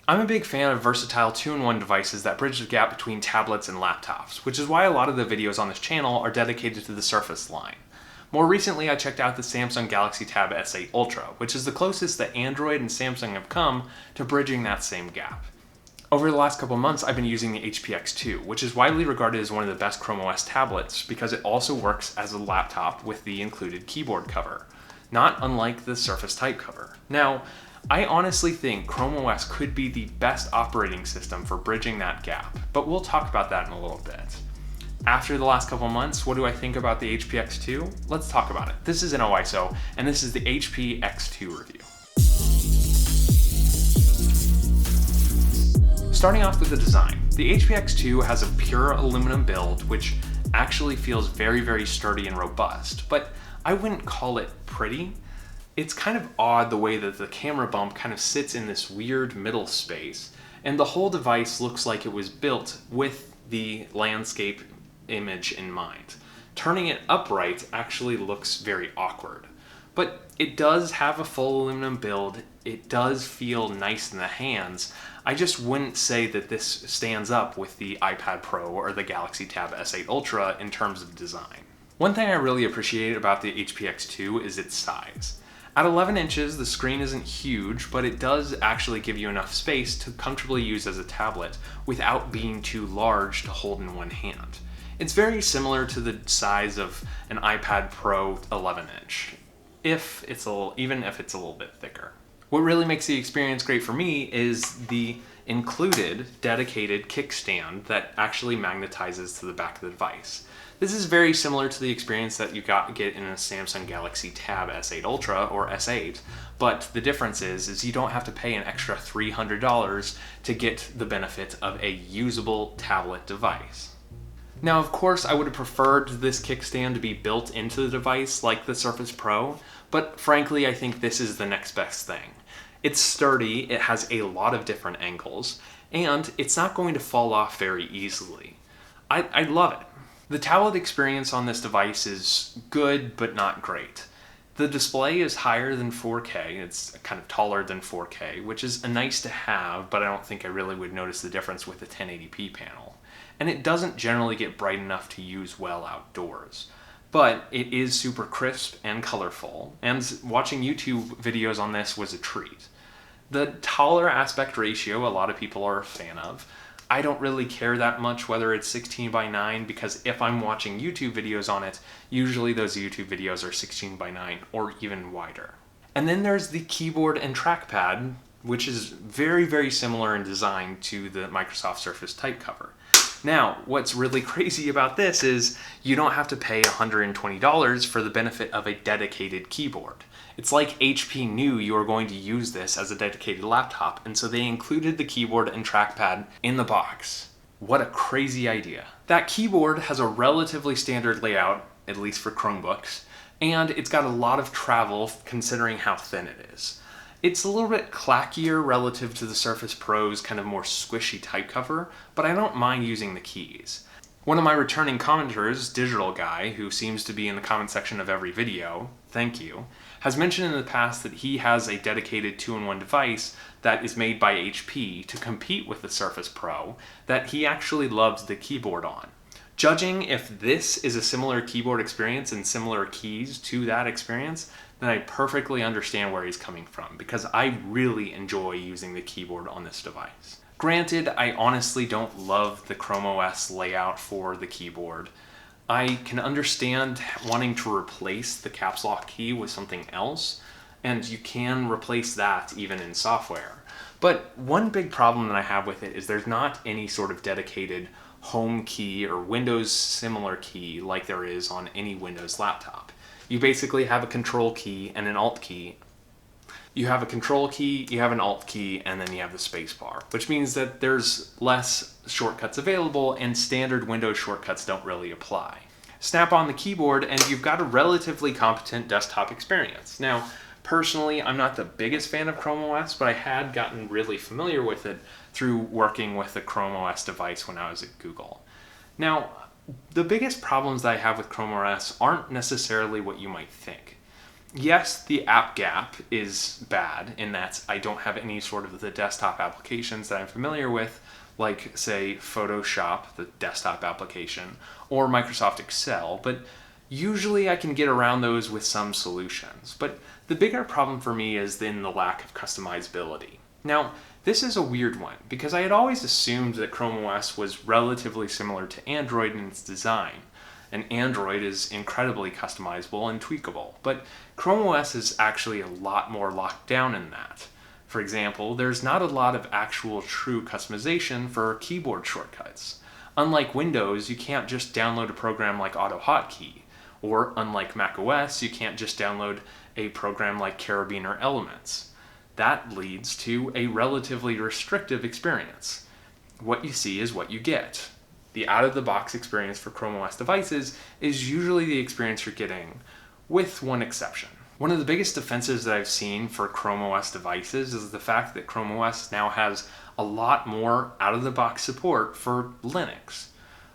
I'm a big fan of versatile 2-in-1 devices that bridge the gap between tablets and laptops, which is why a lot of the videos on this channel are dedicated to the Surface line. More recently, I checked out the Samsung Galaxy Tab S8 Ultra, which is the closest that Android and Samsung have come to bridging that same gap. Over the last couple months, I've been using the HP X2, which is widely regarded as one of the best Chrome OS tablets because it also works as a laptop with the included keyboard cover, not unlike the Surface type cover. Now, I honestly think Chrome OS could be the best operating system for bridging that gap, but we'll talk about that in a little bit. After the last couple months, what do I think about the HP X2? Let's talk about it. This is InnoIso, and this is the HP X2 review. Starting off with the design, the HP X2 has a pure aluminum build, which actually feels very, very sturdy and robust, but I wouldn't call it pretty. It's kind of odd the way that the camera bump kind of sits in this weird middle space, and the whole device looks like it was built with the landscape image in mind. Turning it upright actually looks very awkward. But it does have a full aluminum build, it does feel nice in the hands. I just wouldn't say that this stands up with the iPad Pro or the Galaxy Tab S8 Ultra in terms of design. One thing I really appreciate about the HP X2 is its size. At 11 inches, the screen isn't huge, but it does actually give you enough space to comfortably use as a tablet without being too large to hold in one hand. It's very similar to the size of an iPad Pro 11-inch, even if it's a little bit thicker. What really makes the experience great for me is the included dedicated kickstand that actually magnetizes to the back of the device. This is very similar to the experience that you get in a Samsung Galaxy Tab S8 Ultra or S8, but the difference is you don't have to pay an extra $300 to get the benefit of a usable tablet device. Now, of course, I would have preferred this kickstand to be built into the device like the Surface Pro, but frankly, I think this is the next best thing. It's sturdy, it has a lot of different angles, and it's not going to fall off very easily. I love it. The tablet experience on this device is good, but not great. The display is higher than 4K, it's kind of taller than 4K, which is a nice to have, but I don't think I really would notice the difference with the 1080p panel. And it doesn't generally get bright enough to use well outdoors. But it is super crisp and colorful, and watching YouTube videos on this was a treat. The taller aspect ratio a lot of people are a fan of. I don't really care that much whether it's 16:9 because if I'm watching YouTube videos on it, usually those YouTube videos are 16:9 or even wider. And then there's the keyboard and trackpad, which is very, very similar in design to the Microsoft Surface type cover. Now, what's really crazy about this is you don't have to pay $120 for the benefit of a dedicated keyboard. It's like HP knew you were going to use this as a dedicated laptop, and so they included the keyboard and trackpad in the box. What a crazy idea. That keyboard has a relatively standard layout, at least for Chromebooks, and it's got a lot of travel considering how thin it is. It's a little bit clackier relative to the Surface Pro's kind of more squishy type cover, but I don't mind using the keys. One of my returning commenters, Digital Guy, who seems to be in the comment section of every video, thank you, has mentioned in the past that he has a dedicated 2-in-1 device that is made by HP to compete with the Surface Pro that he actually loves the keyboard on. Judging if this is a similar keyboard experience and similar keys to that experience, then I perfectly understand where he's coming from because I really enjoy using the keyboard on this device. Granted, I honestly don't love the Chrome OS layout for the keyboard. I can understand wanting to replace the caps lock key with something else, and you can replace that even in software. But one big problem that I have with it is there's not any sort of dedicated home key or Windows similar key like there is on any Windows laptop. You basically have a control key and an alt key. You have a control key, you have an alt key, and then you have the space bar, which means that there's less shortcuts available and standard Windows shortcuts don't really apply. Snap on the keyboard and you've got a relatively competent desktop experience. Now, personally, I'm not the biggest fan of Chrome OS, but I had gotten really familiar with it through working with the Chrome OS device when I was at Google. Now, the biggest problems that I have with Chrome OS aren't necessarily what you might think. Yes, the app gap is bad in that I don't have any sort of the desktop applications that I'm familiar with, like, say, Photoshop, the desktop application, or Microsoft Excel, but usually I can get around those with some solutions. But the bigger problem for me is in the lack of customizability. Now, this is a weird one because I had always assumed that Chrome OS was relatively similar to Android in its design. And Android is incredibly customizable and tweakable, but Chrome OS is actually a lot more locked down in that. For example, there's not a lot of actual true customization for keyboard shortcuts. Unlike Windows, you can't just download a program like AutoHotkey, or unlike macOS, you can't just download a program like Carabiner Elements. That leads to a relatively restrictive experience. What you see is what you get. The out-of-the-box experience for Chrome OS devices is usually the experience you're getting, with one exception. One of the biggest defenses that I've seen for Chrome OS devices is the fact that Chrome OS now has a lot more out-of-the-box support for Linux.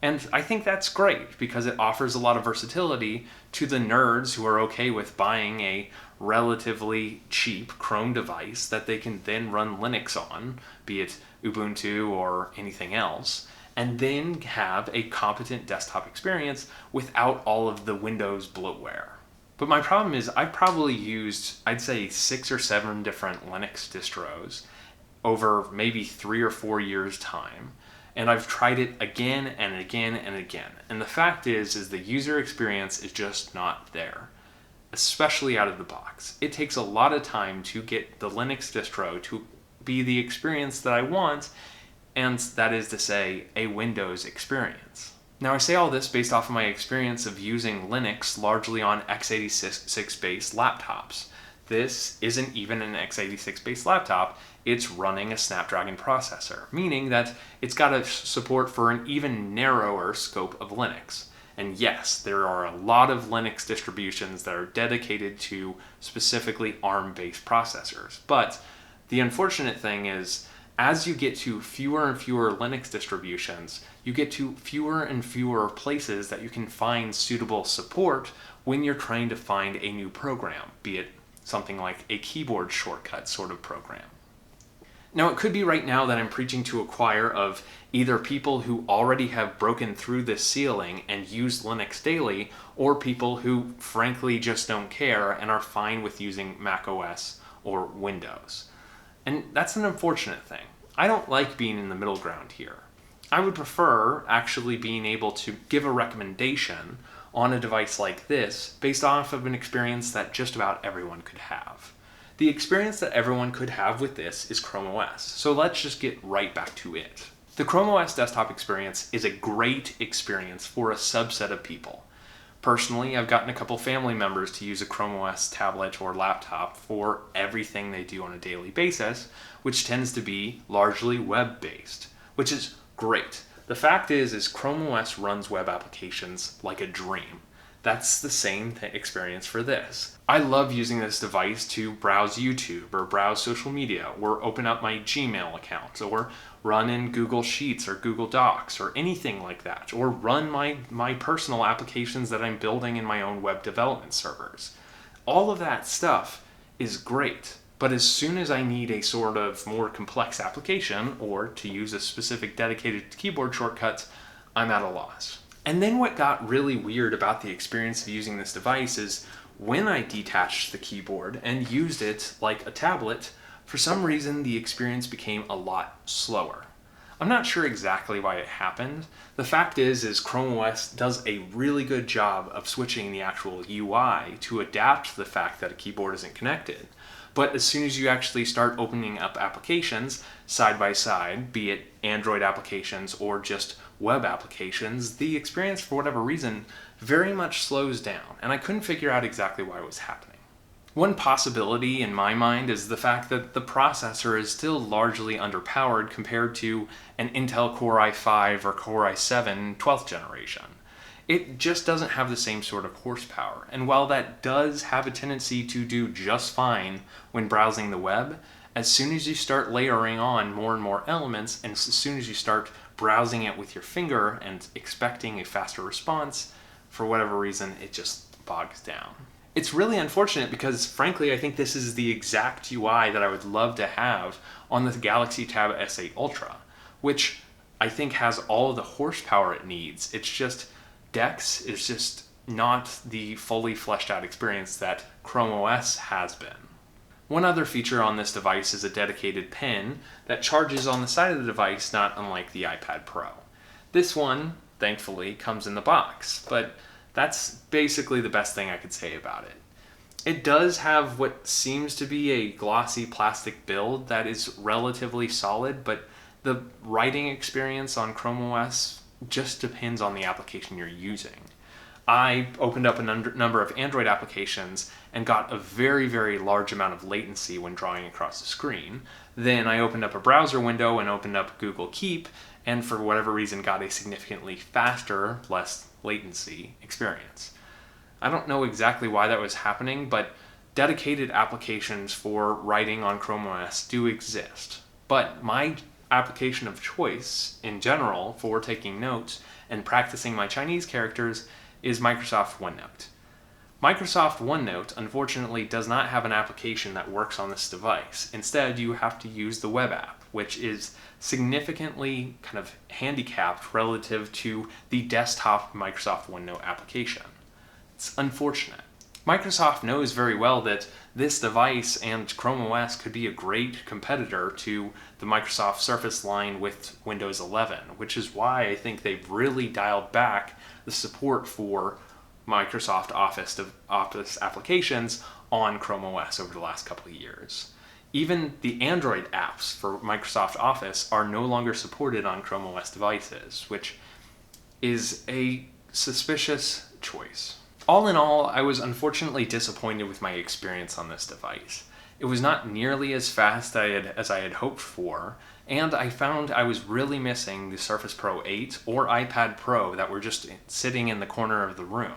And I think that's great because it offers a lot of versatility to the nerds who are okay with buying a relatively cheap Chrome device that they can then run Linux on, be it Ubuntu or anything else, and then have a competent desktop experience without all of the Windows bloatware. But my problem is I've probably used, I'd say, 6 or 7 different Linux distros over maybe 3 or 4 years' time. And I've tried it again and again and again. And the fact is the user experience is just not there, especially out of the box. It takes a lot of time to get the Linux distro to be the experience that I want, and that is to say, a Windows experience. Now, I say all this based off of my experience of using Linux largely on x86-based laptops. This isn't even an x86-based laptop, it's running a Snapdragon processor, meaning that it's got a support for an even narrower scope of Linux. And yes, there are a lot of Linux distributions that are dedicated to specifically ARM-based processors, but the unfortunate thing is, as you get to fewer and fewer Linux distributions, you get to fewer and fewer places that you can find suitable support when you're trying to find a new program, be it something like a keyboard shortcut sort of program. Now, it could be right now that I'm preaching to a choir of either people who already have broken through this ceiling and use Linux daily, or people who frankly just don't care and are fine with using macOS or Windows. And that's an unfortunate thing. I don't like being in the middle ground here. I would prefer actually being able to give a recommendation on a device like this based off of an experience that just about everyone could have. The experience that everyone could have with this is Chrome OS, so let's just get right back to it. The Chrome OS desktop experience is a great experience for a subset of people. Personally, I've gotten a couple family members to use a Chrome OS tablet or laptop for everything they do on a daily basis, which tends to be largely web-based, which is great. The fact is Chrome OS runs web applications like a dream. That's the same experience for this. I love using this device to browse YouTube or browse social media or open up my Gmail account or run in Google Sheets or Google Docs or anything like that, or run my personal applications that I'm building in my own web development servers. All of that stuff is great, but as soon as I need a sort of more complex application or to use a specific dedicated keyboard shortcut, I'm at a loss. And then what got really weird about the experience of using this device is when I detached the keyboard and used it like a tablet, for some reason the experience became a lot slower. I'm not sure exactly why it happened. The fact is Chrome OS does a really good job of switching the actual UI to adapt to the fact that a keyboard isn't connected. But as soon as you actually start opening up applications side by side, be it Android applications or just web applications, the experience, for whatever reason, very much slows down, and I couldn't figure out exactly why it was happening. One possibility in my mind is the fact that the processor is still largely underpowered compared to an Intel Core i5 or Core i7 12th generation. It just doesn't have the same sort of horsepower, and while that does have a tendency to do just fine when browsing the web, as soon as you start layering on more and more elements, and as soon as you start browsing it with your finger and expecting a faster response, for whatever reason, it just bogs down. It's really unfortunate because, frankly, I think this is the exact UI that I would love to have on the Galaxy Tab S8 Ultra, which I think has all of the horsepower it needs. It's just DeX is just not the fully fleshed out experience that Chrome OS has been. One other feature on this device is a dedicated pin that charges on the side of the device, not unlike the iPad Pro. This one, thankfully, comes in the box, but that's basically the best thing I could say about it. It does have what seems to be a glossy plastic build that is relatively solid, but the writing experience on Chrome OS just depends on the application you're using. I opened up a number of Android applications and got a very, very large amount of latency when drawing across the screen. Then I opened up a browser window and opened up Google Keep, and for whatever reason got a significantly faster, less latency experience. I don't know exactly why that was happening, but dedicated applications for writing on Chrome OS do exist. But my application of choice in general for taking notes and practicing my Chinese characters is Microsoft OneNote. Microsoft OneNote unfortunately does not have an application that works on this device. Instead, you have to use the web app, which is significantly kind of handicapped relative to the desktop Microsoft OneNote application. It's unfortunate. Microsoft knows very well that this device and Chrome OS could be a great competitor to the Microsoft Surface line with Windows 11, which is why I think they've really dialed back the support for Microsoft Office applications on Chrome OS over the last couple of years. Even the Android apps for Microsoft Office are no longer supported on Chrome OS devices, which is a suspicious choice. All in all, I was unfortunately disappointed with my experience on this device. It was not nearly as fast as I had hoped for, and I found I was really missing the Surface Pro 8 or iPad Pro that were just sitting in the corner of the room.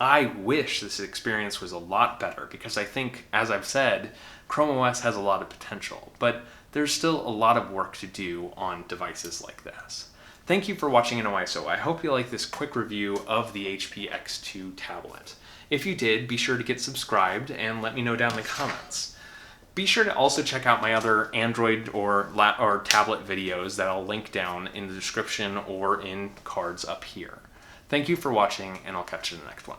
I wish this experience was a lot better because I think, as I've said, Chrome OS has a lot of potential, but there's still a lot of work to do on devices like this. Thank you for watching InnoIso. I hope you like this quick review of the HP X2 tablet. If you did, be sure to get subscribed and let me know down in the comments. Be sure to also check out my other Android or tablet videos that I'll link down in the description or in cards up here. Thank you for watching, and I'll catch you in the next one.